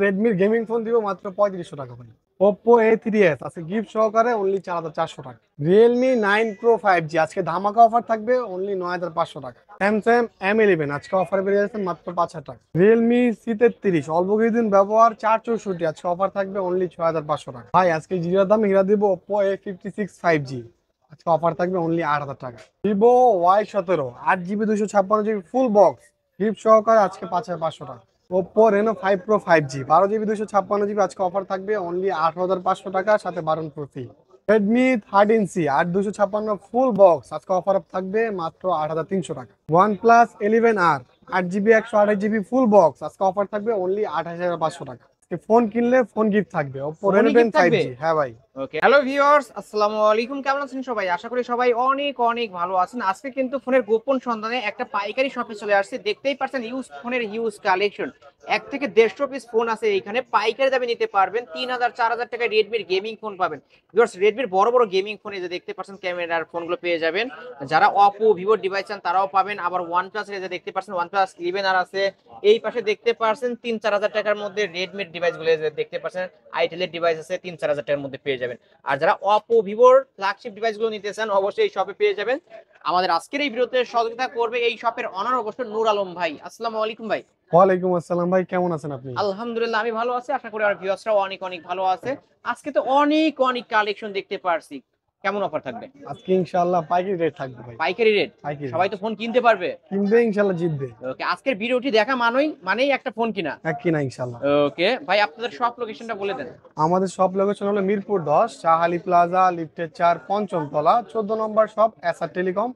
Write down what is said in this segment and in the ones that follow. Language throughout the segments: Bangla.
রেডমির গেমিং ফোন দিব মাত্র 3500 টাকা ভাই। Oppo A3s আছে গিফট সহকারে অনলি 4400 টাকা। Realme 9 Pro 5G আজকে ধামাকা অফার থাকবে অনলি 9500 টাকা। Samsung M11 আজকে অফারে বেরিয়ে যাচ্ছে মাত্র 5000 টাকা। Realme C33 অল্প কিছুদিন ব্যবহার 464 আজকে অফার থাকবে অনলি 6500 টাকা। ভাই আজকে জিরার দামে হীরা দিব Oppo A56 5G আজকে অফার থাকবে অনলি 8000 টাকা। Vivo Y17 8GB 256GB full box gift সহকারে আজকে 5500 টাকা। Oppo Reno 5 Pro 5G 12GB 256GB আজকে অফার থাকবে অনলি 8500 টাকা সাথে 12 pro free. Redmi 13C 8256 full box আজকে অফার থাকবে মাত্র 8300 টাকা। OnePlus 11R 8GB 128GB full box আজকে অফার থাকবে অনলি 28500 টাকা। আজকে ফোন কিনলে ফোন গিফট থাকবে Oppo Reno 10 5G। হ্যাঁ ভাই। ওকে, হ্যালো ভিউয়ার্স, আসসালামু আলাইকুম। কেমন আছেন সবাই? আশা করি সবাই অনেক অনেক ভালো আছেন। আজকে কিন্তু ফোনের গোপন সন্ধানে একটা পাইকারি শপে চলে আসছে। দেখতেই পাচ্ছেন ইউজ ফোনের হিউজ কালেকশন। 1 থেকে 150 পিস ফোন আছে এইখানে, পাইকারি দামে নিতে পারবেন। 3000 4000 টাকায় রেডমির গেমিং ফোন পাবেন। ভিউয়ার্স, রেডমির বড় বড় গেমিং ফোন এই যে দেখতে পাচ্ছেন, ক্যামেরার ফোনগুলো পেয়ে যাবেন। যারা অপো ভিভো ডিভাইস চান তারাও পাবেন। আবার OnePlus এর যে দেখতে পাচ্ছেন OnePlus 11 আর আছে। এই পাশে দেখতে পাচ্ছেন 3-4000 টাকার মধ্যে রেডমির ডিভাইসগুলো দেখতে পাচ্ছেন, আইটেলের ডিভাইস আছে 3-4000 টাকার মধ্যে পেয়ে যাবেন। আর যারা অপো ভিভোর ফ্ল্যাগশিপ ডিভাইসগুলো নিতে চান অবশ্যই এই শপে পেয়ে যাবেন। আমাদের আজকের এই ভিডিওতে সহযোগিতা করবে এই শপের অনার অবশ্য নূর আলম ভাই। আসসালামু আলাইকুম ভাই। ওয়ালাইকুম আসসালাম ভাই, কেমন আছেন আপনি? আলহামদুলিল্লাহ, আমি ভালো আছি। আশা করি আমার ভিউয়ার্সরাও অনেক অনেক ভালো আছে। আজকে তো অনেক অনেক কালেকশন দেখতে পারছি। কেমন অফার থাকবে? আজকে ইনশাআল্লাহ পাইকারি রেট থাকবে ভাই। পাইকারি রেট। পাইকারি সবাই তো ফোন কিনতে পারবে। কিনবে ইনশাআল্লাহ জিতবে। ওকে, আজকের ভিডিওটি দেখা মানেই একটা ফোন কিনা। এক কিনা ইনশাআল্লাহ। ওকে ভাই, আপনাদের শপ লোকেশনটা বলে দেন। আমাদের শপ লোকেশন হলো মিরপুর 10 শাহালি প্লাজা লিফটের 4 পঞ্চম তলা 14 নম্বর শপ এসআর টেলিকম।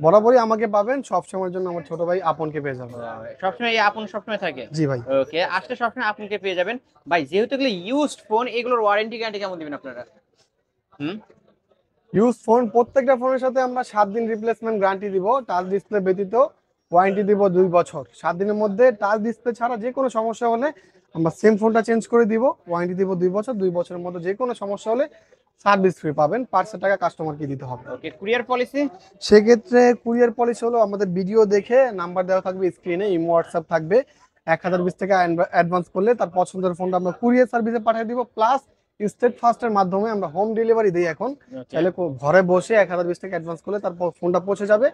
বরাবরই আমাকে পাবেন, সব সময়ের জন্য আমার ছোট ভাই আপনকে পেয়ে যাবেন। সবসময় এই আপন সবসময় থাকে। জি ভাই। ওকে, আসলে সবসময় আপনকে পেয়ে যাবেন। ভাই যেহেতু এগুলো ইউজড ফোন, এগুলোর ওয়ারেন্টি গ্যারান্টি কেমন দিবেন আপনারা? হুম। ইউজ ফোন প্রত্যেকটা ফোনের সাথে আমরা 7 দিন রিপ্লেসমেন্ট গ্যারান্টি দিব। টাচ ডিসপ্লে ব্যতীত ওয়ারেন্টি দিব 2 বছর। 7 দিনের মধ্যে টাচ ডিসপ্লে ছাড়া যে কোনো সমস্যা হলে আমরা সেম ফোনটা চেঞ্জ করে দিব। ওয়ারেন্টি দিব 2 বছর। 2 বছরের মধ্যে যে কোনো সমস্যা হলে সার্ভিস ফ্রি পাবেন। 500 টাকা কাস্টমারকে দিতে হবে। ওকে, কুরিয়ার পলিসি? সেক্ষেত্রে কুরিয়ার পলিসি হলো আমাদের ভিডিও দেখে নাম্বার দেওয়া থাকবে স্ক্রিনে, ইমো হোয়াটসঅ্যাপ থাকবে। 1020 টাকা অ্যাডভান্স করলে তার পছন্দের ফোনটা আমরা কুরিয়ার সার্ভিসে পাঠিয়ে দিব। প্লাস স্টেট ফাস্টের মাধ্যমে আমরা হোম ডেলিভারি দিই এখন। চাইলে ঘরে বসে 1020 টাকা অ্যাডভান্স করলে তারপর ফোনটা পৌঁছে যাবে,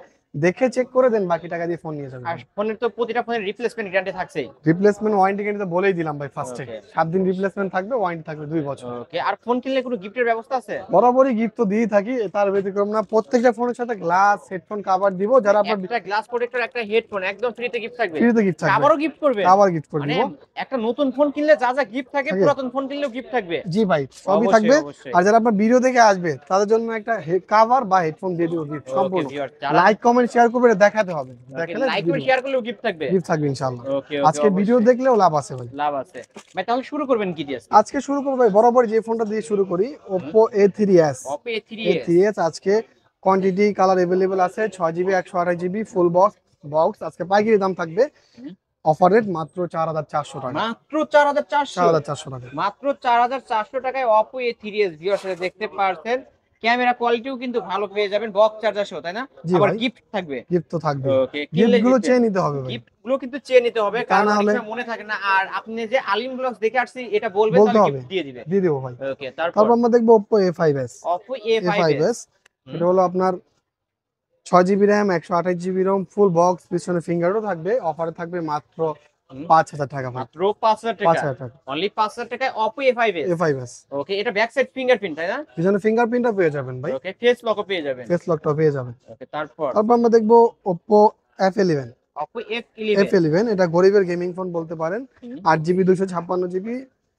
দেখে চেক করে দেন, বাকি টাকা দিয়ে ফোন নিয়ে যাবেন। আর ফোনের তো প্রতিটা ফোনের রিপ্লেসমেন্ট গ্যারান্টি থাকছেই। রিপ্লেসমেন্ট ওয়ারেন্টি কিন্তু বলেই দিলাম ভাই ফার্স্টে। 7 দিন রিপ্লেসমেন্ট থাকবে, ওয়ারেন্টি থাকবে 2 বছর। ওকে, আর ফোন কিনলে কোনো গিফটের ব্যবস্থা আছে? বরাবরই গিফট তো দিয়েই থাকি, তার ব্যতিক্রম না। প্রত্যেকটা ফোনের সাথে গ্লাস হেডফোন কভার দিব। যারা আপনার একটা গ্লাস প্রোটেক্টর, একটা হেডফোন একদম ফ্রিতে গিফট থাকবে। ফ্রিতে গিফট থাকবে। আবারও গিফট করবে? আবার গিফট করে মানে দিব। একটা নতুন ফোন কিনলে যা যা গিফট থাকে, পুরাতন ফোন কিনলেও গিফট থাকবে। জি ভাই, সবই থাকবে। আর যারা আপনার ভিডিও দেখে আসবে তাদের জন্য একটা কভার বা হেডফোন দিয়ে দিব গিফট সম্পূর্ণ। লাইক কমেন্ট শেয়ার করবে, দেখাতে হবে। দেখালে লাইক কমেন্ট শেয়ার করলেও গিফট থাকবে। গিফট থাকবে ইনশাআল্লাহ। ওকে, আজকে ভিডিও দেখলেও লাভ আছে ভাই। লাভ আছে ভাই। তাহলে শুরু করবেন কি দিয়ে? আজকে শুরু করব ভাই বরাবর যে ফোনটা দিয়ে শুরু করি, Oppo A3s। Oppo A3s আজকে কোয়ান্টিটি কালার अवेलेबल আছে। 6GB 128GB ফুল বক্স আজকে পাইকারি দাম থাকবে। অফার রেট মাত্র 4400 টাকা। মাত্র 4400 টাকা। মাত্র 4400 টাকায় Oppo A3s ভিউয়ার্স দেখতে পারছেন। ক্যামেরা কোয়ালিটিও কিন্তু ভালো পেয়ে যাবেন, বক্স চার্জার সহ, তাই না? আবার গিফট থাকবে। গিফট তো থাকবে। ওকে, গিফট গুলো চেয়ে নিতে হবে ভাই। গিফট গুলো কিন্তু চেয়ে নিতে হবে, কারণ অনেক সময় মনে থাকে না। আর আপনি যে আলিম ব্লগস দেখে আসছি এটা বলবেন, তাহলে গিফট দিয়ে দিবে। দিয়ে দেব ভাই। ওকে, তারপর আমরা দেখব Oppo A5s। Oppo A5s এটা হলো আপনার 6GB RAM 128GB ROM full box, পিছনে ফিঙ্গারও থাকবে। অফারে থাকবে মাত্র 5000 টাকা। মাত্র 5000 টাকা। অনলি 5000 টাকায় Oppo A5s। ওকে, এটা ব্যাক সাইড ফিঙ্গারপ্রিন্ট, তাই না? পিছনে ফিঙ্গারপ্রিন্টও পেয়ে যাবেন ভাই। ওকে, ফেস লকও পেয়ে যাবেন। ফেস লকটাও পেয়ে যাবেন। ওকে, তারপর আমরা দেখব Oppo F11। Oppo F11 এটা গরিবের গেমিং ফোন বলতে পারেন। 8GB 256GB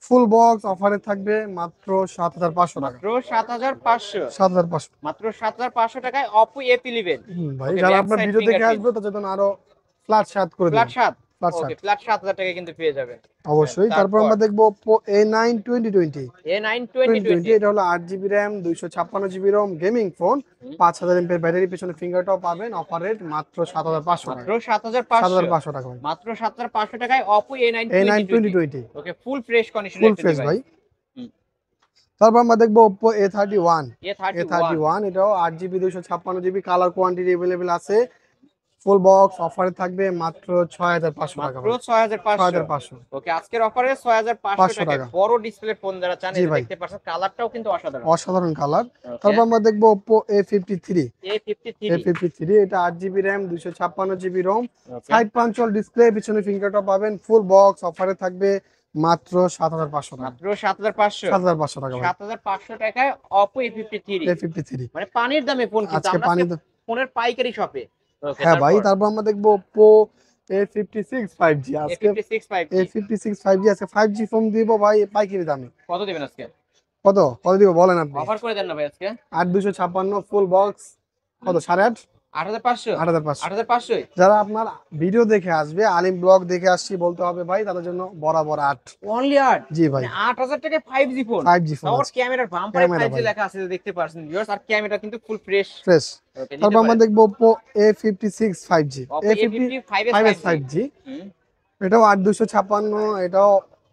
ফুল বক্স, অফারে থাকবে মাত্র 7500 টাকা। মাত্র 7500 মাত্র 7500 টাকায় Oppo F11। ভাই যারা আপনার ভিডিও দেখে আসবে তাদের জন্য আরো ফ্ল্যাট 7 করে দিন। ওকে, ফ্ল্যাট 7000 টাকা কিন্তু পেয়ে যাবেন অবশ্যই। তারপর আমরা দেখব Oppo A9 2020। এটা হলো 8GB RAM 256GB ROM gaming phone, 5000 mAh battery, পিছনে ফিঙ্গারটাও পাবেন। অফার রেট মাত্র 7500 টাকা। মাত্র 7500 টাকা ভাই। মাত্র 7500 টাকায় Oppo A9 2020। ওকে, ফুল ফ্রেশ কন্ডিশনের ফুল একটা ফ্রেশ ভাই। তারপর আমরা দেখব Oppo A31। এটাও 8GB 256GB colour quantity available আছে। ফুল বক্স অফারে থাকবে মাত্র 6500 টাকা মাত্র 6500। 6500 ওকে, আজকের অফারে 6500 টাকা। টাকা। বড় ডিসপ্লে ফোন যারা চান জি এই যে ভাই, দেখতে পাচ্ছেন কালারটাও কিন্তু অসাধারণ। অসাধারণ কালার। ওকে, তারপর আমরা দেখবো Oppo A53। A53। A53 এটা 8GB RAM 256GB ROM, ওকে, সাইড পাঞ্চল ডিসপ্লে, পিছনে ফিঙ্গারটপ পাবেন, ফুল বক্স অফারে থাকবে মাত্র 7500 টাকা। মাত্র 7500। 7500 টাকা ভাই 7500 টাকায় Oppo A53। A53। মানে পানির দামে ফোন, কিন্তু আজকে আমরা পানি আজকে ফোনের পাইকারি শপে। ওকে, হ্যাঁ ভাই, তারপর তারপর আমরা দেখবো Oppo A56 5G। আজকে A56 5G A56 5G আজকে 5G ফোন দিব ভাই পাইকারি দামে। কত দিবেন আজকে? কত কত দিব বলেন আপনি? অফার করে দেন না ভাই আজকে। 8256 ফুল বক্স কত 8.5 8500। 8500। 8500। যারা আপনার ভিডিও দেখে আসবে, আলিম ব্লগ দেখে আসছি বলতে হবে ভাই, তাদের জন্য বরাবর 8। অনলি 8। জি ভাই, মানে 8000 টাকায় 5G ফোন। 5G ফোন তাও আছে, ক্যামেরার বাম্পারে ক্যামেরা 5G ভাই লেখা আছে, দেখতে পাচ্ছেন ভিউয়ার্স। আর ক্যামেরা কিন্তু ফুল ফ্রেশ। ফ্রেশ। ওকে, নিতে তারপর আমরা পারেন। দেখবো Oppo A56 5G। Oppo A55s 5S 5G। 5G হুম, এটাও 8256, এটাও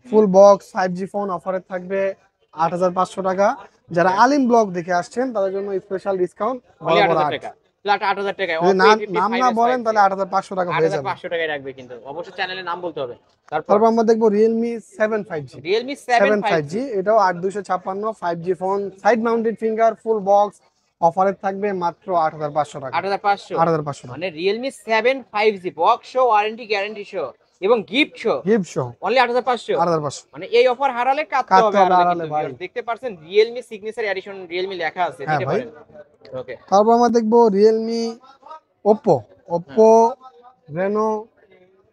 ফুল বক্স 5G ফোন অফারে থাকবে 8500 টাকা। যারা আলিম ব্লগ দেখে আসছেন তাদের জন্য স্পেশাল ডিসকাউন্ট অনলি বরাবর 8000 8। টাকা। ফ্ল্যাট 8000 টাকায় যদি Oppo নাম A55s না বলেন 5G। তাহলে 8500 টাকা হয়ে যাবে। 8500 টাকায় রাখবে, কিন্তু অবশ্যই চ্যানেলের নাম বলতে হবে। তারপর তারপর আমরা দেখবো Realme 7 5G। Realme 7 7 5G। 5G এটাও 8256 5G phone, side mounted finger, full box অফারে থাকবে মাত্র 8500 টাকা। 8500। 8500 টাকা মানে Realme 7 5G box show, warranty guarantee show এবং গিফট শো, গিফট সহ অনলি 8500। 8500। মানে এই অফার হারালে কাটতে কাটতে হবে হবে হারালে, আড়ালে কিন্তু ভাই। viewers দেখতে পারছেন Realme সিগনেচার এডিশন Realme লেখা আছে, হ্যাঁ নিতে ভাই। পারেন। ওকে, তারপর আমরা দেখবো Realme Oppo Reno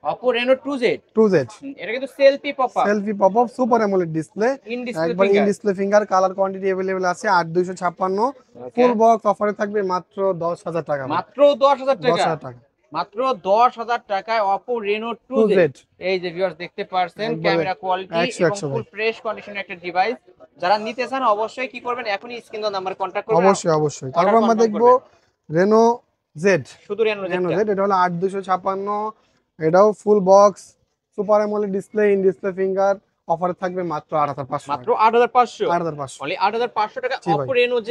Oppo Reno 2Z। 2Z। এটা কিন্তু selfie pop up, selfie pop up super AMOLED display, in display একবার in finger. Display finger, colour quantity available আছে 8256। ওকে, ফুল বক্স অফারে থাকবে মাত্র 10000 টাকা ভাই। মাত্র 10000 টাকা। 10000 টাকা মাত্র 10000 টাকায় Oppo Reno 2Z। 2Z এই যে ভিউয়ার্স দেখতে পারছেন একবারে ক্যামেরা কোয়ালিটি 100 এবং 100 ফুল ভাই। ফ্রেশ কন্ডিশনের একটা ডিভাইস। যারা নিতে চান অবশ্যই কি করবেন, এখনই স্ক্রিন দেওয়া নাম্বার কন্টাক্ট করবেন, অবশ্যই অবশ্যই। অর্ডার তারপর আমরা কনফার্ম দেখবো করবেন। Reno Z. শুধু Reno রেনো যেটা জেড এটা হলো 8256, এটাও full box super AMOLED display, in display finger অফারে থাকবে মাত্র 8500 মাত্র টাকা। 8500। 8500 অনলি 8500 টাকা জি ভাই। Oppo Reno Z।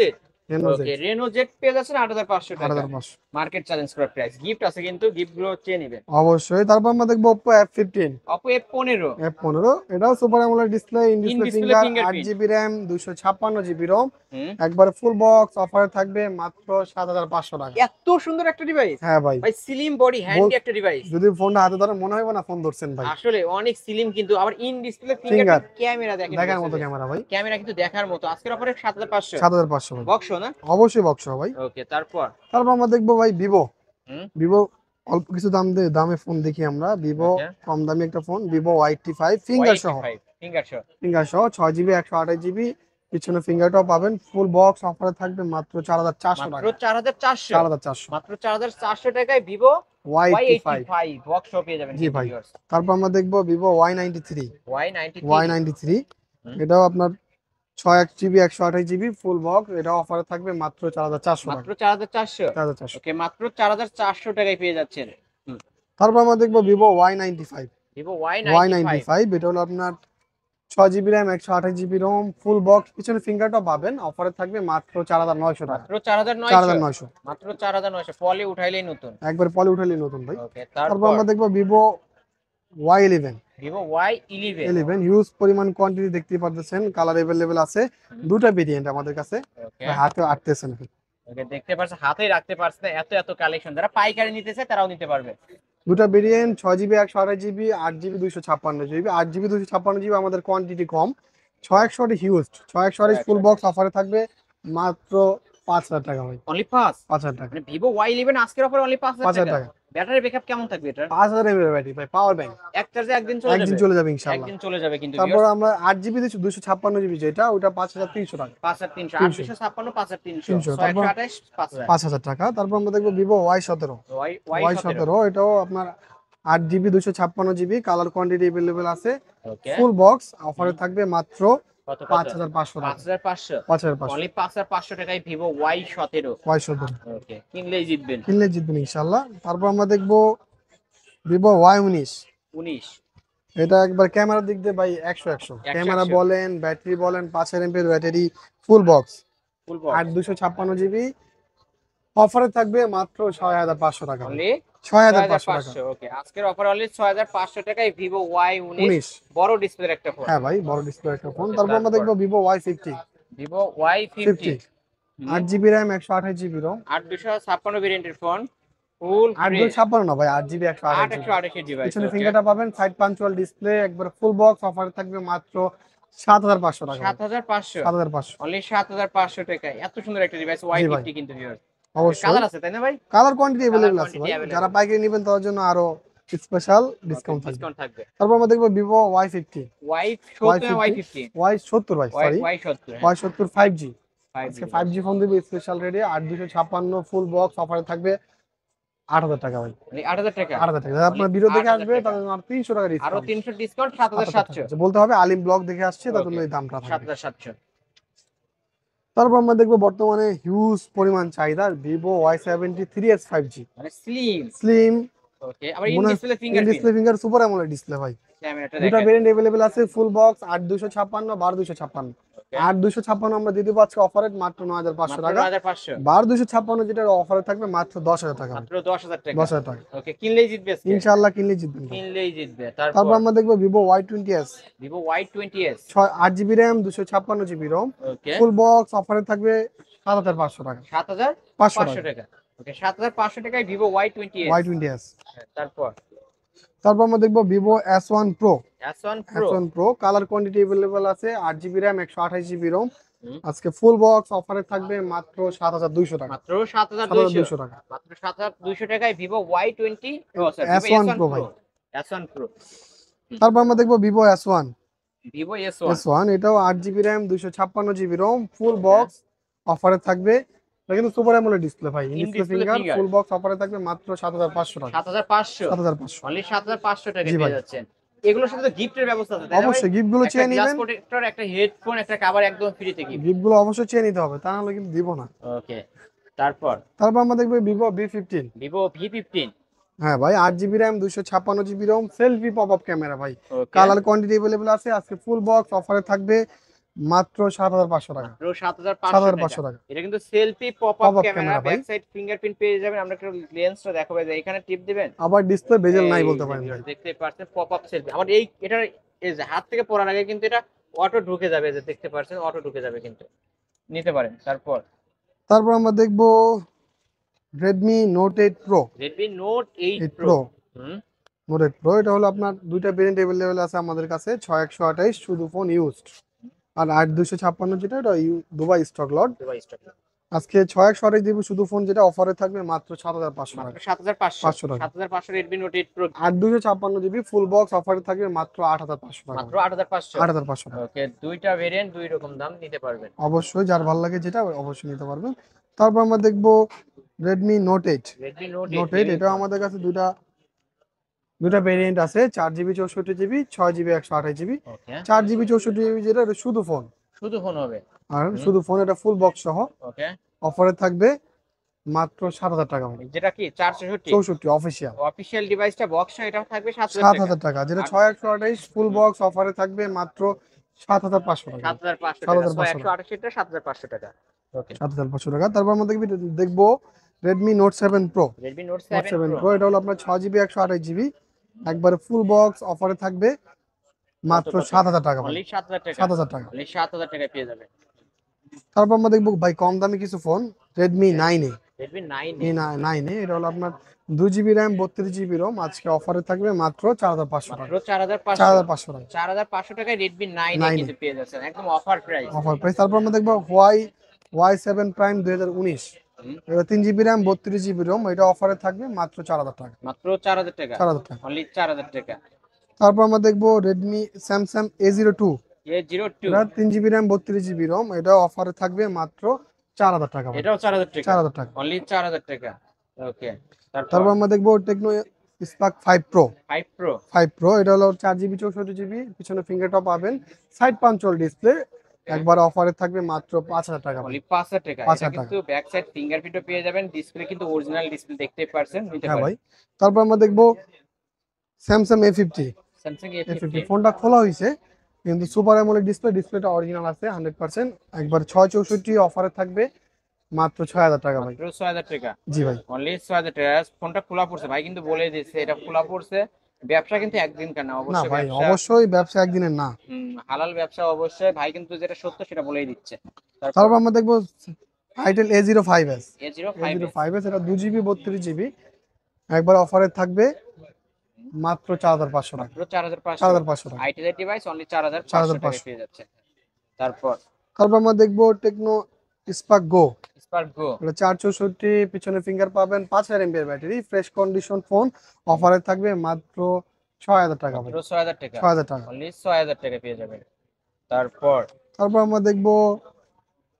Reno Z okay, Reno Z পেয়ে যাচ্ছেন 8500 টাকা। 8500 মার্কেট চ্যালেঞ্জ করা প্রাইস। গিফট আছে, কিন্তু গিফট গুলো চেয়ে নেবেন। অবশ্যই। তারপর আমরা দেখবো Oppo F15 Oppo F15 F15 এটাও super AMOLED display, in in display display finger, fingerprint. 8GB RAM 256GB ROM, হুম, একবারে ফুল বক্স অফারে থাকবে মাত্র 7500 টাকা। এত সুন্দর একটা ডিভাইস হ্যাঁ ভাই, ভাই, স্লিম বডি, হ্যান্ডি একটা ডিভাইস। যদি ফোনটা হাতে ধরে মনে হবে না ফোন ধরছেন ভাই। আসলে অনেক স্লিম, কিন্তু আবার in display finger fingerprint camera দেখেন, দেখার মতো ক্যামেরা ভাই। ক্যামেরা কিন্তু দেখার মতো। আজকের অফারে 7500 7500 ভাই, বক্স না। অবশ্যই বক্স ভাই। ওকে, তারপর তারপর আমরা দেখবো ভাই ভিভো। হুম, ভিভো অল্প কিছু দামে ফোন দেখি আমরা। ভিভো ওকে, কম দামি একটা ফোন, ভিভো Y85 ফিঙ্গার সহ। Y85 finger show. ফিঙ্গার সহ 6GB 128GB, পিছনে ফিঙ্গারটাও পাবেন। ফুল বক্স অফারে থাকবে মাত্র 4400 মাত্র টাকা। 4400। 4400 মাত্র 4400 টাকায় Vivo Y85 Y85 box show পেয়ে যাবেন জি কিন্তু ভাই। ভিউয়ার্স। তারপর আমরা দেখবো ভিভো Y93। Y93। হুম, এটাও আপনার 6GB 128GB ফুল বক্স, এটা অফারে থাকবে মাত্র 4400 মাত্র টাকা। 4400। 4400। ওকে, মাত্র 4400 টাকায় পেয়ে যাচ্ছেন। হুম, তারপর আমরা দেখবো ভিভো Y95। Vivo Y95। এটা হলো আপনার 6GB RAM 128GB ROM, full box, পিছনে ফিঙ্গারটাও পাবেন, অফারে থাকবে মাত্র 4900 টাকা। মাত্র 4900। 4900 মাত্র 4900 পলে উঠাইলেই নতুন। একবার পলি উঠালি নতুন ভাই। ওকে, তারপর তারপর আমরা দেখবো Vivo Y11। Vivo Y11। 11 huge পরিমাণ কোয়ান্টিটি দেখতে পাচ্ছেন, কালার अवेलेबल আছে, দুটো ভেরিয়েন্ট আমাদের কাছে। ওকে, হাতে আটতেছেন। ওকে, দেখতে পাচ্ছেন হাতেই রাখতে পারছেন, এত এত কালেকশন। যারা পাইকারি নিতে চায় তারাও নিতে পারবে। দুটো variant 6GB 128GB, 8GB 256GB। 8GB 256GB আমাদের কোয়ান্টিটি কম, 6128 হিউজ, 6128 ফুল বক্স অফারে থাকবে মাত্র 5000 টাকা ভাই। অনলি 5। 5000 টাকা। মানে ভিভো Y11 আজকের অফারে অনলি 5000 5000 টাকা। টাকা। ব্যাটারি ব্যাকআপ কেমন থাকবে এটা? 5000 mAh ব্যাটারি ভাই, পাওয়ার ব্যাংক। এক চার্জে একদিন চলে একদিন যাবে। চলে যাবে ইনশাআল্লাহ। একদিন চলে যাবে কিন্তু তারপর viewers। আমরা 8GB 256GB যেটা, ওটা 5300 টাকা। 5300 300 8256 5300 300 তারপর 628 5000। 5000 টাকা। তারপর আমরা দেখবো ভিভো Y17। Y17। এটাও আপনার 8GB 256GB, colour quantity available আছে, ওকে, ফুল বক্স অফারে থাকবে মাত্র কত 5500 টাকা। 5500। 5500 অনলি 5500 টাকায় ভিভো Y17। Y17 ওকে, কিনলেই জিতবেন। কিনলে জিতবেন ইনশাআল্লাহ। তারপর আমরা দেখবো ভিভো Y19। 19। এটা একবার ক্যামেরার দিক দিয়ে ভাই 100 100 ক্যামেরা বলেন, ব্যাটারি বলেন, 5000 mAh battery, full box, full box 8256GB, অফারে থাকবে মাত্র 6500 টাকা। অনলি 6500 টাকা। 6500 ওকে, আজকের অফার অনলি 6500 টাকায় ভিভো Y19 19। বড় ডিসপ্লের একটা ফোন। হ্যাঁ ভাই, বড় ডিসপ্লে একটা ফোন। Okay, তারপর আমরা তারপর? দেখবো Vivo Y50। Vivo Y50 50 8GB RAM 128GB ROM। 8256 ভেরিয়েন্টের ফোন, ফুল 8256 না ভাই, 8GB 128GB। 8128 ডিভাইস। পিছনে ওকে, ফিঙ্গারটা পাবেন, সাইড পাঞ্চুয়াল ডিসপ্লে, একবার ফুল বক্স অফারে থাকবে মাত্র 7500 টাকা। 7500 7500। অনলি 7500 টাকায় এত সুন্দর একটা ডিভাইস জি ভাই, Y50 কিন্তু ভিউয়ার। অবশ্যই। কালার আছে তাই না ভাই? কালার কোয়ান্টিটি কালার अवेलेबल আছে কোয়ান্টিটি ভাই। अवेलेबल, যারা পাইকারি নেবেন তাদের জন্য আরো স্পেশাল ডিসকাউন্ট থাকবে। ডিসকাউন্ট থাকবে। তারপর আমরা দেখবো ভিভো Y50। Y70 না Y50? Y70 ভাই, sorry, Y70 Y70 5G। 5G আজকে 5G ফোন দিবে স্পেশাল রেটে 8256 ফুল বক্স অফারে থাকবে 8000 টাকা ভাই। মানে 8000 টাকা। 8000 টাকা। যারা আপনার ভিডিও দেখে 8000 আসবে টাকা। তাদের জন্য আর 300 টাকা আরো ডিসকাউন্ট। 300 ডিসকাউন্ট 7700। বলতে হবে আলিম ব্লগ দেখে আসছে, তার জন্য ওকে, এই দামটা থাকবে। 7700। তারপর আমরা দেখবো বর্তমানে হিউজ পরিমাণ চাহিদা ভিভো Y70 3S 5G মানে স্লিম। স্লিম। ওকে, আবার in display in fingerprint. Display finger super AMOLED display ভাই। ক্যামেরাটা দুটো দেখেন। ভেরিয়েন্ট अवेलेबल আছে, ফুল বক্স 8256 12256। ওকে, 8256 আমরা দিয়ে দেবো আজকে অফারে মাত্র 9500 মাত্র টাকা। 9500, 12256 যেটা অফারে থাকবে মাত্র 10000 টাকা। মাত্র 10000 টাকা। 10000 টাকা ওকে, কিনলেই জিতবে আজকে। ইনশাআল্লাহ কিনলে জিতবেন ভাই। কিনলেই জিতবে। তারপর তারপর আমরা দেখবো Vivo Y20s। Vivo Y20s। 8GB RAM 256GB ROM ওকে, ফুল বক্স অফারে থাকবে 7500 টাকা। 7500 টাকা। ওকে, 7500 টাকায় ভিভো Y20s। Y20s। তারপর তারপর আমরা দেখবো Vivo S1 Pro। S1 Pro। S1 Pro colour quantity available আছে, 8GB RAM 128GB ROM। হুম, আজকে ফুল বক্স অফারে থাকবে মাত্র 7200 টাকা। মাত্র 7200 7200 টাকা। মাত্র 7200 টাকায় ভিভো Y20 ও সরি S1 Pro ভাই। S1 Pro। তারপর আমরা দেখবো Vivo S1। Vivo S1। S1 এটাও 8GB RAM 256GB ROM full box অফারে থাকবে। এটা কিন্তু সুপার অ্যামোলেড ডিসপ্লে ভাই, in in display display finger finger. Full box অফারে থাকবে মাত্র 7500 টাকা। 7500 7500। অনলি 7500 টাকায় জি ভাই। পেয়ে যাচ্ছেন। এগুলোর সাথে তো গিফটের ব্যবস্থা আছে তাই না ভাই? অবশ্যই গিফট গুলো একটা চেয়ে গ্লাস নেবেন। প্রোটেক্টর, একটা হেডফোন, একটা কভার একদম ফ্রিতে গিফট। গিফট গুলো অবশ্যই চেয়ে নিতে হবে, তা নাহলে কিন্তু দিব না। ওকে, তারপর তারপর আমরা দেখবো ভিভো V15। Vivo V15। হ্যাঁ ভাই, 8GB RAM 256GB ROM selfie pop up camera ভাই। ওকে, কালার কোয়ান্টিটি अवेलेबल আছে, আজকে ফুল বক্স অফারে থাকবে মাত্র 7500 টাকা। মাত্র 7500 7500 টাকা। টাকা। এটা কিন্তু selfie pop up Pop-up camera, camera ভাই। ব্যাক সাইড ফিঙ্গারপ্রিন্ট পেয়ে যাবেন। আমরা একটু লেন্সটা দেখাবো, যে এখানে টিপ দিবেন, আবার ডিসপ্লে বেজেল নাই এই বলতে যে পারেন ভাই। viewers দেখতে পাচ্ছেন পপ আপ সেলফি। আবার এটার এই যে হাত থেকে পড়ার আগে কিন্তু এটা অটো ঢুকে যাবে, যে দেখতে পাচ্ছেন অটো ঢুকে যাবে, কিন্তু নিতে পারেন। তারপর তারপর আমরা দেখবো Redmi Note 8 Pro। Redmi Note 8 8 Pro। Pro হুম, Note 8 Pro এটা হলো আপনার দুইটা ভেরিয়েন্ট अवेलेबल আছে আমাদের কাছে, 6128 শুধু ফোন ইউজড, আর 8256 যেটা এটা Dubai stock lot. Dubai stock. আজকে 6128 দিব শুধু ফোন, যেটা অফারে থাকবে মাত্র 7500 মাত্র টাকা। 7500 টাকা। 7500 Redmi Note 8 Pro। 8256GB full box অফারে থাকবে মাত্র 8500 টাকা। মাত্র 8500। 8500 টাকা। ওকে, দুইটা ভেরিয়েন্ট দুই রকম দাম, নিতে পারবেন। অবশ্যই যার ভালো লাগে যেটা অবশ্যই নিতে পারবেন। তারপর আমরা দেখবো Redmi Note 8। Redmi Note Note 8 8 এটা আমাদের কাছে দুটা ভেরিয়েন্ট আছে, 4GB 64GB 6GB 128GB। ওকে, 4GB 64GB যেটা এটা শুধু ফোন, শুধু ফোন হবে। আর শুধু ফোন এটা ফুল বক্স সহ ওকে, অফারে থাকবে মাত্র 7000 টাকা। যেটা কি 464 64 অফিসিয়াল অফিশিয়াল ডিভাইসটা বক্স, এটা থাকবে 7000 টাকা। 7000 টাকা, যেটা 6128 ফুল বক্স অফারে থাকবে মাত্র 7500 টাকা। 7500 টাকা। 7500 128 টা 7500 টাকা। ওকে, 7500 টাকা। তারপর আমরা দেখবো Redmi Note 7 Pro। Redmi Note Note 7 7 Pro। Pro এটা হলো আপনার 6GB 128GB একবারে ফুল বক্স অফারে থাকবে মাত্র 7000 টাকা ভাই। অনলি 7000 টাকা। 7000 টাকা। অনলি 7000 টাকায় পেয়ে যাবেন। তারপর আমরা দেখবো ভাই কম দামি কিছু ফোন, Redmi 9A। Redmi 9 এই 9A এটা হলো আপনার 2GB RAM 32GB ROM আজকে অফারে থাকবে মাত্র 4500 টাকা। মাত্র 4500। 4500 টাকা 4500 টাকায় Redmi 9 9A কিন্তু পেয়ে যাচ্ছেন একদম অফার প্রাইস। Offer price. তারপর আমরা দেখবো Y7 Prime 2019। এটা 3GB RAM 32GB ROM এটা অফারে থাকবে মাত্র 4000 টাকা। মাত্র 4000 টাকা। 4000 টাকা। অনলি 4000 টাকা। তারপর আমরা দেখবো Samsung A02। A02 এটা 3GB RAM 32GB ROM এটা অফারে থাকবে মাত্র 4000 টাকা ভাই। এটাও 4000 টাকা। 4000 টাকা। অনলি 4000 টাকা। ওকে, তারপর আমরা দেখবো Tecno Spark 5 Pro। 5 Pro। 5 Pro এটা হলো 4GB 64GB পিছনে ফিঙ্গারটপ পাবেন, সাইড পাঞ্চুয়াল ডিসপ্লে, একবার অফারে থাকবে মাত্র 5000 টাকা ভাই। অনলি 5000 টাকা। 5000 এটা কিন্তু ব্যাক সাইড ফিঙ্গারপ্রিন্টও পেয়ে যাবেন, ডিসপ্লে কিন্তু অরিজিনাল ডিসপ্লে দেখতেই পারছেন, নিতে হ্যাঁ পারেন। ভাই। তারপর আমরা দেখবো Samsung A50। Samsung A50 A50 ফোনটা খোলা হয়েছে কিন্তু সুপার অ্যামোলেড ডিসপ্লেটা অরিজিনাল আছে 100%, একবার 664 অফারে থাকবে মাত্র 6000 টাকা ভাই। মাত্র 6000 টাকা। জি ভাই। অনলি 6000 টাকা। ফোনটা খোলা পড়ছে ভাই, কিন্তু বলে দিচ্ছে এটা খোলা পড়ছে। ব্যবসা কিন্তু একদিন কেন, না অবশ্যই ভাই, ব্যবসা। অবশ্যই ব্যবসা একদিনের না। হালাল ব্যবসা অবশ্যই ভাই, কিন্তু যেটা সত্য সেটা বলেই দিচ্ছে। তারপর তারপর আমরা দেখবো আইটেল A05s। A05 A05s এটা 2GB 32GB একবার অফারে থাকবে মাত্র 4500 টাকা। মাত্র 4500। 4500 টাকা। আইটেলের ডিভাইস অনলি 4500 টাকায় 4500। পেয়ে যাচ্ছে। তারপর তারপর আমরা দেখবো টেকনো স্পার্ক গো। স্পার্ক গো এটা 464, পিছনে ফিঙ্গার পাবেন, 5000 mAh battery, fresh condition phone, অফারে থাকবে মাত্র 6000 টাকা ভাই। মাত্র 6000 টাকা। 6000 টাকা। অনলি 6000 টাকা পেয়ে যাবেন। তারপর তারপর আমরা দেখবো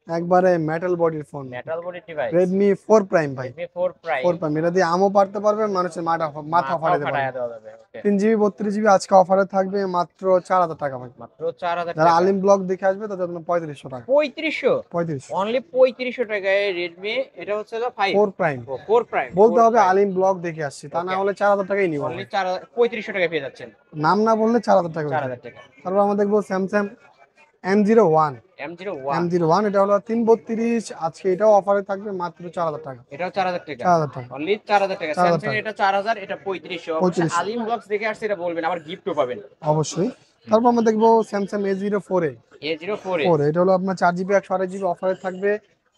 একবারে মেটাল বডির phone, metal body device Redmi 4 Prime ভাই। Redmi 4 Prime 4 Prime এটা দিয়ে আমও পারতে পারবেন, মানুষের মাথা মাথা ফাটাতে ফাটায় পারবেন। দেওয়া যাবে। ওকে 3GB 32GB আজকে অফারে থাকবে মাত্র 4000 টাকা ভাই। মাত্র 4000 যারা টাকা। আলিম ব্লগ দেখে আসবে তাদের জন্য 3500 টাকা। 3500। 3500। অনলি 3500 টাকায় Redmi, এটা হচ্ছে 5 4 Prime 4 Prime বলতে 4 হবে Prime। আলিম ব্লগ দেখে আসছি, তা না Okay. হলে 4000 টাকাই নিব অনলি ভাই। 3500 টাকায় পেয়ে যাচ্ছেন। নাম না বললে 4000 টাকা হয়ে যাবে। 4000 টাকা। তারপর আমরা দেখবো স্যামসাং M01। M01 M01 এটা হলো 332, আজকে এটাও অফারে থাকবে মাত্র 4000 টাকা। এটাও 4000 টাকা। 4000 টাকা। অনলি 4000 টাকা। 4000 স্যামসাং টাকা। এটা 4000, এটা 3500। অবশ্যই 3500 আলিম ব্লগস দেখে আসছে এটা বলবেন, আবার গিফটও পাবেন। অবশ্যই। তারপর আমরা দেখবো স্যামসাং A04 A04 এ এটা হলো আপনার 4GB 128GB অফারে থাকবে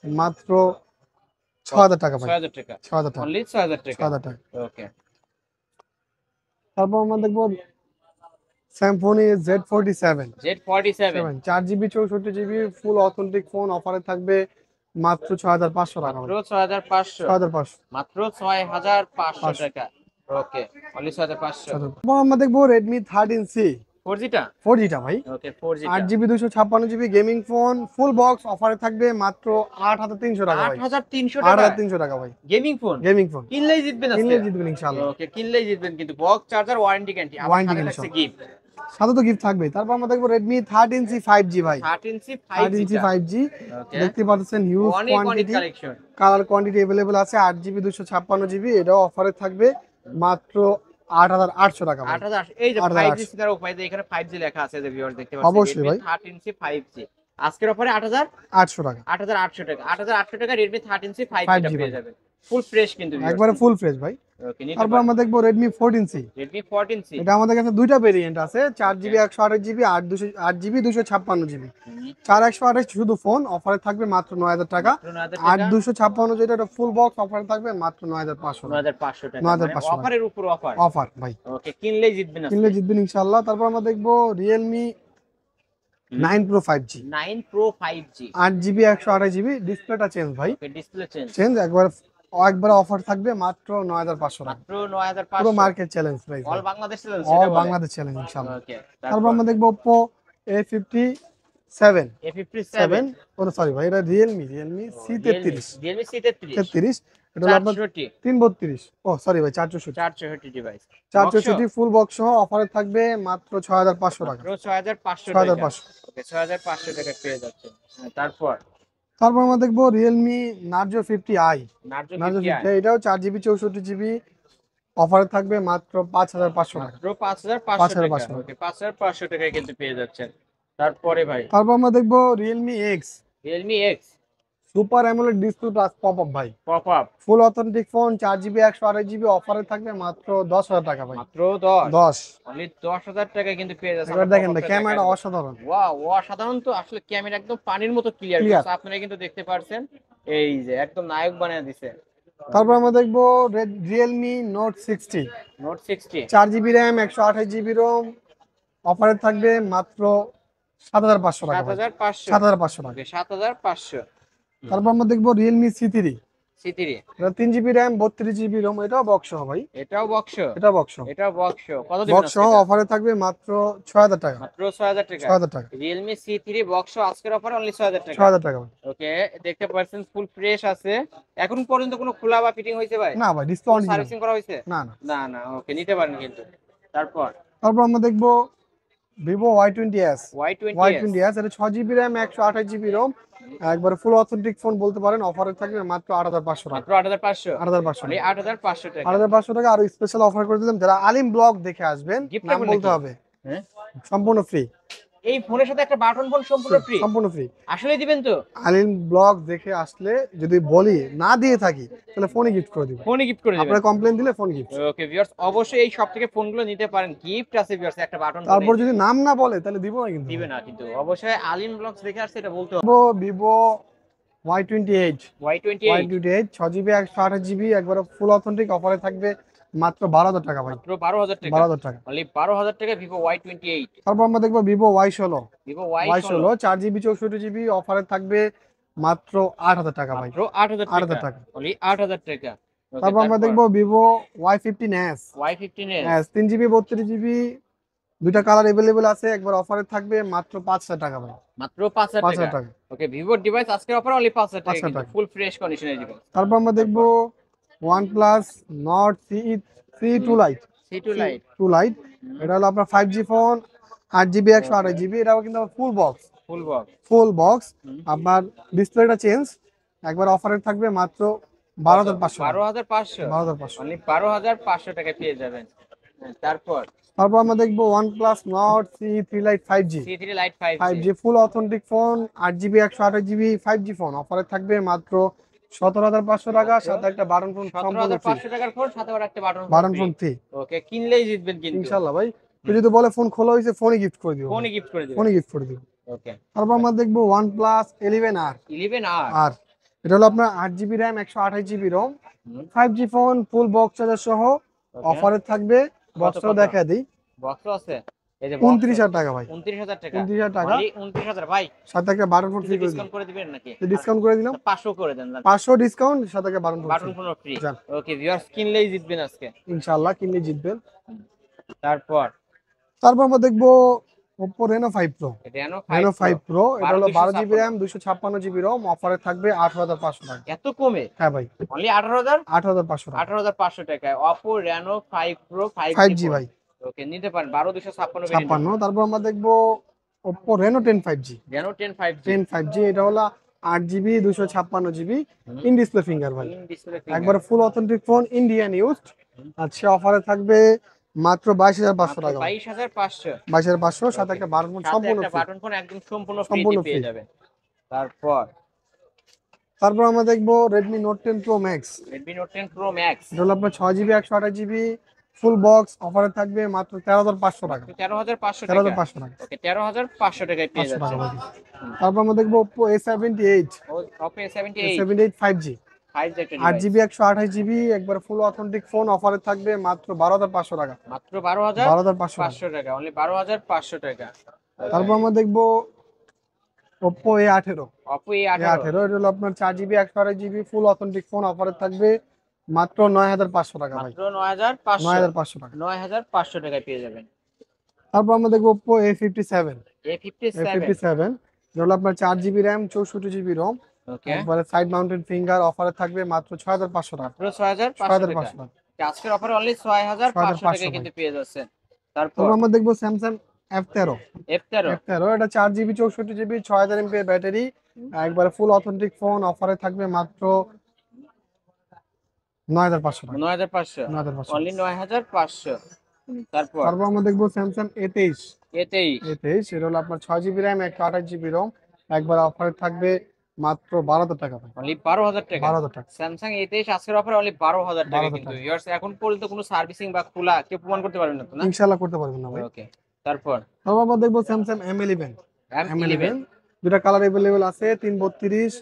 মাত্র 6000 টাকা ভাই। 6000 টাকা। 6000 টাকা। অনলি 6000 টাকা। 6000 টাকা। ওকে তারপর আমরা দেখবো Samsung Z47 Z47 4GB 64GB ফুল অথেন্টিক ফোন, অফারে থাকবে মাত্র 6500 টাকা মাত্র ভাই। 6500। 6500। মাত্র 6500 টাকা। Okay only 6500। তারপর আমরা দেখবো Redmi 13C 4G টা 4G টা ভাই। ওকে 4G টা 8GB 256GB gaming phone, full box, অফারে থাকবে মাত্র 8300 টাকা ভাই। 8300 টাকা 8300 টাকা ভাই। Gaming phone. গেমিং ফোন কিনলেই জিতবেন আজকে। কিনলে জিতবেন ইনশাআল্লাহ। ওকে কিনলেই জিতবেন, কিন্তু বক্স চার্জার ওয়ারেন্টি গ্যারান্টি আবার Warranty সাথে guarantee থাকছে সব। গিফট। সাথে তো গিফট থাকবেই। তারপর আমরা দেখবো Redmi 13C 5G ভাই। 13C 5G 13C টা 5G ওকে দেখতে পাচ্ছেন, হিউজ অনেক অনেক quantity, collection. Colour quantity available আছে। 8GB 256GB এটাও অফারে থাকবে মাত্র 8800 টাকা ভাই। 8000। এই যে 8800 5G সিটার উপায় দিয়ে এখানে 5G লেখা আছে, যে ভিউয়ার দেখতে পাচ্ছেন। অবশ্যই ভাই। 13C 5G আজকের অফারে 8000 800 টাকা। 8800 টাকা। 8800 টাকা Redmi 13C 5G 5G টা পেয়ে ভাই। যাবেন। ফুল ফ্রেশ কিন্তু একবারে ফুল ফ্রেশ ভাই। ওকে নিতে তারপর পারেন। আমরা দেখবো Redmi 14C Redmi 14C এটা আমাদের কাছে দুইটা ভেরিয়েন্ট আছে, 4GB 128GB 8GB 256GB। 4128 শুধু ফোন, অফারে থাকবে মাত্র 9000 টাকা। 9000 আর টাকা 256 যেটা এটা ফুল বক্স, অফারে থাকবে মাত্র 9500 টাকা। 9500 টাকা। 9500 টাকা। অফারের উপর অফার। অফার ভাই, ওকে কিনলেই জিতবেন আজকে। কিনলে জিতবেন ইনশাআল্লাহ। তারপর আমরা দেখবো Realme 9 Pro 5G 9 Pro 5G 8GB 128GB ডিসপ্লেটা চেঞ্জ ভাই, ওকে ডিসপ্লে চেঞ্জ চেঞ্জ একবার অফার থাকবে মাত্র 9500 টাকা। মাত্র পুরো 9500। মার্কেট চ্যালেঞ্জ প্রাইস অল ভাই, বাংলাদেশ সেল অল সেটা বলে। বাংলাদেশ চ্যালেঞ্জ ইনশাআল্লাহ। ওকে তারপর আমরা দেখবো Oppo A57 A57 ও সরি ভাই, এটা Realme C33 Realme C33 33 এটা হলো আপনার 464 332, ও সরি ভাই 464 464 ডিভাইস 464 ফুল বক্স সহ অফারে থাকবে মাত্র 6500 টাকা। মাত্র 6500 টাকা। 6500। ওকে 6500 টাকা পেয়ে যাচ্ছে। তারপর তারপর আমরা দেখবো Realme Narzo 50i Narzo Narzo 50i 50i এটাও 4GB 64GB অফারে থাকবে মাত্র 5500 টাকা। মাত্র 5500 টাকা। 5500 ওকে 5500 টাকায় কিন্তু পেয়ে যাচ্ছেন। তারপরে ভাই তারপর আমরা দেখবো Realme X Realme X super AMOLED display plus pop up ভাই, pop up full authentic phone, 4GB 128GB অফারে থাকবে মাত্র 10000 টাকা ভাই। মাত্র 10 10 অনলি 10000 টাকায় কিন্তু পেয়ে যাচ্ছেন। এবার দেখেন ভাই, ক্যামেরাটা অসাধারণ। ওয়াও অসাধারণ, তো আসলে ক্যামেরা একদম পানির মতো ক্লিয়ার। Clear। আপনারা কিন্তু দেখতে পারছেন, এই যে একদম নায়ক বানিয়ে দিছে। তারপর আমরা দেখবো Realme Note 60 note 60 4GB RAM 128GB ROM অফারে থাকবে মাত্র 7500 টাকা ভাই। 7500 7500 টাকা। ওকে 7500 তারপর আমরা দেখবো Realme C3 C3 এটা 3GB RAM 32GB ROM, এটাও বক্স সহ ভাই, এটাও বক্স এটা বক্স সহ। এটাও বক্স কত দিবেন বক্স সহ অফারে থাকবে মাত্র 6000 টাকা। মাত্র 6000 টাকা 6000 টাকা। Realme C3 বক্স আজকের অফার অনলি 6000 টাকা 6000 টাকা ভাই। ওকে দেখতে পাচ্ছেন ফুল ফ্রেশ আছে। এখন পর্যন্ত কোনো খোলা বা ফিটিং হয়েছে ভাই? না ভাই, ডিসপ্লে অরিজিনাল, সার্ভিসিং করা হয়েছে? না না। না না ওকে নিতে পারেন কিন্তু। তারপর আমরা দেখবো Vivo Y20s Y20s এটা 6GB RAM 128GB ROM একবারে ফুল অথেন্টিক ফোন বলতে পারেন, অফারে থাকবে মাত্র 8500 টাকা। মাত্র 8500 8500 মানে 8500 টাকা 8500 টাকা। আর স্পেশাল অফার করে দিলাম, যারা আলিম ব্লগ দেখে আসবেন Gift নাম পাবেন বলতে নাকি? হবে, হ্যাঁ সম্পূর্ণ ফ্রি। এই ফোনের সাথে একটা বাটন ফোন সম্পূর্ণ ফ্রি, সম্পূর্ণ ফ্রি। আসলে দিবেন তো? আলিম ব্লগ দেখে আসলে যদি বলি না দিয়ে থাকি তাহলে ফোনই গিফট করে দিব। ফোনই গিফট করে দিবেন। আপনারা কমপ্লেইন দিলে ফোন গিফট। ওকে ভিউয়ার্স, অবশ্যই এই সব থেকে ফোনগুলো নিতে পারেন, গিফট আছে ভিউয়ার্স, একটা বাটন ফোন তারপর যদি নাম না বলে তাহলে দিব না কিন্তু। দিবে না কিন্তু, অবশ্যই আলিম ব্লগস দেখে আসছে এটা বলতে হবে। Vivo Y28 Y28 6GB 128GB একবার ফুল অথেন্টিক অফারে থাকবে মাত্র 12,000 টাকা ভাই। মাত্র 12,000 টাকা, 12,000 টাকা। অনলি 12,000 টাকা ভিভো Y28। তারপর আমরা দেখবো Vivo Y16 Vivo Y16 4GB 64GB অফারে থাকবে মাত্র 8,000 টাকা ভাই। মাত্র 8,000 8,000 টাকা, টাকা। অনলি 8,000 টাকা। তারপর আমরা দেখবো Vivo Y15s Y15s 3GB 32GB দুইটা কালার अवेलेबल আছে, একবার অফারে থাকবে মাত্র 5,000 টাকা ভাই। মাত্র 5,000 5,000 টাকা। টাকা। ওকে, ভিভোর ডিভাইস আজকের অফার অনলি 5,000 টাকা 5,000 কিন্তু, টাকা। ফুল ফ্রেশ কন্ডিশনে দিবেন। তারপর আমরা দেখবো OnePlus Nord CE2 Lite C2 light 2 Lite এটা হলো আপনার 5G ফোন 8GB 128GB এটাও কিন্তু ফুল বক্স ফুল বক্স। আপনার ডিসপ্লেটা চেঞ্জ একবার অফারে থাকবে মাত্র 12,500 12,500 12,500। অনলি 12,500 টাকায় পেয়ে যাবেন। তারপর তারপর আমরা দেখবো OnePlus Nord CE3 Lite 5G C3 light 5G 5G ফুল authentic phone 8GB 128GB 5G phone অফারে থাকবে মাত্র 17,500 টাকা, সাথে একটা বাটন ফোন সম্পূর্ণ ফ্রি। 17,500 টাকার ফোন, সাথে আবার একটা বাটন ফোন ফ্রি ওকে, কিনলেই জিতবেন কিন্তু ইনশাআল্লাহ ভাই। কেউ যদি বলে ফোন খোলা হয়েছে ফোনই গিফট করে দিব, ফোনই গিফট করে দিবেন। ফোনই গিফট করে দিব। ওকে, তারপর আমরা দেখবো OnePlus 11R 11R আর এটা হলো আপনার 8GB RAM 128GB ROM 5G phone full box charger সহ অফারে থাকবে। বক্সটাও কত? দেখা দিই, বক্স আছে এই যে 29,000 টাকা ভাই। 29,000 টাকা, 29,000 টাকা অনলি 29,000 ভাই। সাথে একটা বাটন ফোন ফ্রি করে দিই। ডিসকাউন্ট করে দিবেন নাকি? ডিসকাউন্ট করে দিলাম 500 করে দেন না, 500 ডিসকাউন্ট সাথে একটা button button phone phone free. যান। ওকে ভিউয়ার্স, কিনলেই জিতবেন আজকে। ইনশাআল্লাহ কিনলে জিতবেন। তারপর তারপর আমরা দেখবো Oppo Reno 5 Pro এটা Reno Reno 5 Pro এটা হলো 12 12GB RAM 256GB ROM অফারে থাকবে 8,500 টাকা। এত কমে? হ্যাঁ ভাই, অনলি 18,000 8,500 টাকা 18,500 টাকায় Oppo Reno 5 Pro 5G ভাই। ওকে, নিতে পারেন 12,256 56। তারপর আমরা দেখবো Oppo Reno 10 5G Reno 10 5G 10 5G এটা হলো 8GB 256GB in display finger ভাই। ইন ডিসপ্লে একবার ফুল অথেন্টিক ফোন ইন্ডিয়ান ইউজড। আচ্ছা অফারে থাকবে মাত্র 22,500 টাকা 22,500 22,500 সাথে একটা বাটন ফোন সম্পূর্ণ একটা ফ্রি। বাটন ফোন একদম সম্পূর্ণ সম্পূর্ণ ফ্রি পেয়ে free। যাবেন। তারপর তারপর আমরা দেখবো Redmi Note 10 Pro Max Redmi Note 10 Pro Max এটা হলো আপনার 6GB 128GB ফুল বক্স অফারে থাকবে মাত্র 13,500 টাকা 13,500 টাকা 13,500 টাকা ওকে, 13,500 টাকায় পেয়ে 500 টাকা যাচ্ছেন। ভাই। তারপর আমরা দেখবো Oppo A78 Oppo A78 A78 5G 5 একটা 8GB 128GB একবার ফুল অথেন্টিক ফোন অফারে থাকবে মাত্র 12,500 টাকা মাত্র 12,500 12,500 টাকা, অনলি 12,500 টাকা। তারপর আমরা দেখবো Oppo A18 Oppo A18 এটা হলো আপনার 4GB 128GB ফুল অথেন্টিক ফোন অফারে থাকবে মাত্র 9,500 টাকা ভাই। মাত্র 9,500 9,500 টাকা। 9,500 টাকায় পেয়ে যাবেন। তারপর আমরা দেখবো Oppo A57 A57 এটা হলো আপনার 4GB RAM 64GB ROM ওকে, একবারে সাইড মাউন্টেড ফিঙ্গার অফারে থাকবে মাত্র 6,500 টাকা মাত্র 6,500 টাকা। 6,500 টাকা। আজকের অফারে অনলি 6,500 টাকায় কিন্তু পেয়ে যাচ্ছেন। তারপর তারপর আমরা দেখবো Samsung F13 F13 এটা 4GB 64GB 6,000 mAh ব্যাটারি একবারে ফুল অথেন্টিক ফোন অফারে থাকবে মাত্র 9,500 টাকা 9,500 9,500। অনলি 9,500। তারপর তারপর আমরা দেখবো Samsung A23 A23 এটা হলো আপনার 6GB RAM 128GB ROM একবার অফারে থাকবে মাত্র 12,000 টাকা ভাই। অনলি 12,000 টাকা 12,000 টাকা। স্যামসাং A23 আজকের অফারে অনলি 12,000 টাকা 12,000 কিন্তু টাকা। ভিউয়ার্স, এখন পর্যন্ত কোনো সার্ভিসিং বা খোলা কেউ প্রমাণ করতে পারবেন না তো না? ইনশাআল্লাহ করতে পারবেন না ভাই। ওকে, তারপর তারপর আমরা দেখবো Samsung M11 M11 দুটা কালার अवेलेबल আছে 332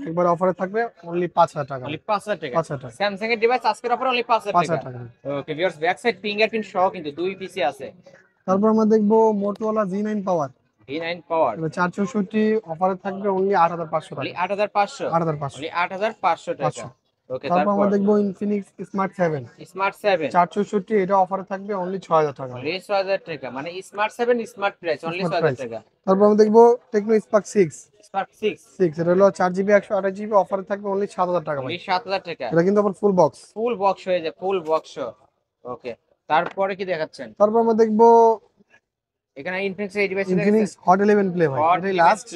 একবার অফারে থাকবে অনলি 5,000 টাকা অনলি 5,000 টাকা 5,000 টাকা স্যামসাং এর ডিভাইস আজকের অফারে অনলি 5,000 5,000 টাকা। টাকা। Okay viewers, back side fingerprint সহ কিন্তু দুই পিসি আছে। তারপর আমরা দেখবো Motorola Z9 Power V9 পাওয়ার 464 অফারে থাকবে অনলি 8,500 অনলি টাকা 8,500 8,500। অনলি 8,500 টাকা। 500। ওকে, তারপর আমরা তারপর দেখবো Infinix Smart 7 স্মার্ট 7 464 এটা অফারে থাকবে অনলি 6,000 টাকা অনলি 6,000 টাকা, মানে smart 7 smart price only Smart 6,000 price। টাকা। তারপর আমরা দেখবো Tecno Spark 6 স্মার্ট 6 এটা হলো 4GB 128GB অফারে থাকবে অনলি 7,000 টাকা ভাই। অনলি 7,000 টাকা, এটা কিন্তু আবার ফুল বক্স। ফুল বক্স হয়ে যায়, ফুল বক্স। ওকে, তারপরে কি দেখাচ্ছেন? তারপর আমরা দেখবো এখানে ইনফিনিক্স এই ডিভাইস Infinix Hot 11 Play ভাই এটাই লাস্ট।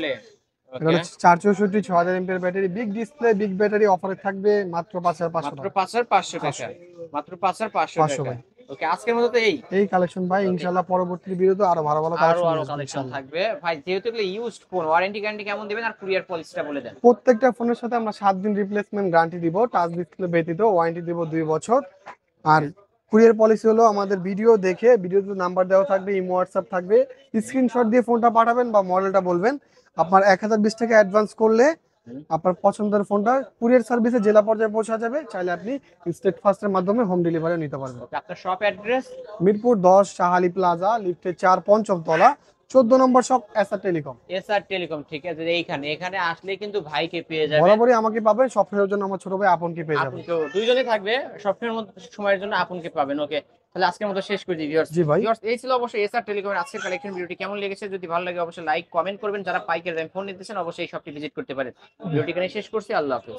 এটা হলো ওকে, 464 6,000 mAh battery big display big battery অফারে থাকবে মাত্র 5,500 মাত্র টাকা 5,500 টাকা, মাত্র 5,500 500 টাকা। ভাই। ওকে, আজকের মতো তো এই কালেকশন ভাই, ইনশাআল্লাহ পরবর্তী ভিডিওতে আরো ভালো ভালো আরো কালেকশন আরো আসবে কালেকশন ইনশাআল্লাহ। থাকবে ভাই। যেহেতু এগুলো ইউজড ফোন, ওয়ারেন্টি গ্যারান্টি কেমন দিবেন আর কুরিয়ার পলিসিটা বলে দেন। প্রত্যেকটা ফোনের সাথে আমরা 7 দিন রিপ্লেসমেন্ট গ্যারান্টি দিব, টাচ ডিসপ্লে ব্যতীত ওয়ারেন্টি দিব 2 বছর। আর কুরিয়ার পলিসি হলো আমাদের ভিডিও দেখে, ভিডিওতে নাম্বার দেওয়া থাকবে, ইমো হোয়াটসঅ্যাপ থাকবে, স্ক্রিনশট দিয়ে ফোনটা পাঠাবেন বা মডেলটা বলবেন। আপনার 1020 টাকা অ্যাডভান্স করলে আপনার পছন্দের ফোনটা কুরিয়ার সার্ভিসে জেলা পর্যায়ে পৌঁছা যাবে। চাইলে আপনি স্টেট ফাস্টের মাধ্যমে হোম ডেলিভারি নিতে পারবেন। ওকে, আপনার shop address? Mirpur 10 Shahali Plaza, লিফটে 4, পঞ্চম তলা, 14 number shop, SR Telecom. SR Telecom, ঠিক আছে। এইখানে এখানে আসলে কিন্তু ভাইকে পেয়ে যাবেন। বরাবরই আমাকে পাবেন, সফটওয়্যারের জন্য আমার ছোট ভাই আপনকে পেয়ে যাবেন। আপনকেও, দুইজনে থাকবে সবসময়ের মধ্যে, সময়ের জন্য আপনকে পাবেন। ওকে, তাহলে আজকের মতো শেষ করে দিই ভিউয়ার্স। জি ভাই। ভিউয়ার্স, এই ছিল অবশ্যই এসআর টেলিকমের আজকের কালেকশন। ভিডিওটি কেমন লেগেছে যদি ভালো লাগে অবশ্যই লাইক কমেন্ট করবেন। যারা পাইকারি দামে ফোন নিতেছেন অবশ্যই এই শপটি ভিজিট করতে পারেন। ভিডিওটি এখানে শেষ করছি, আল্লাহ হাফেজ।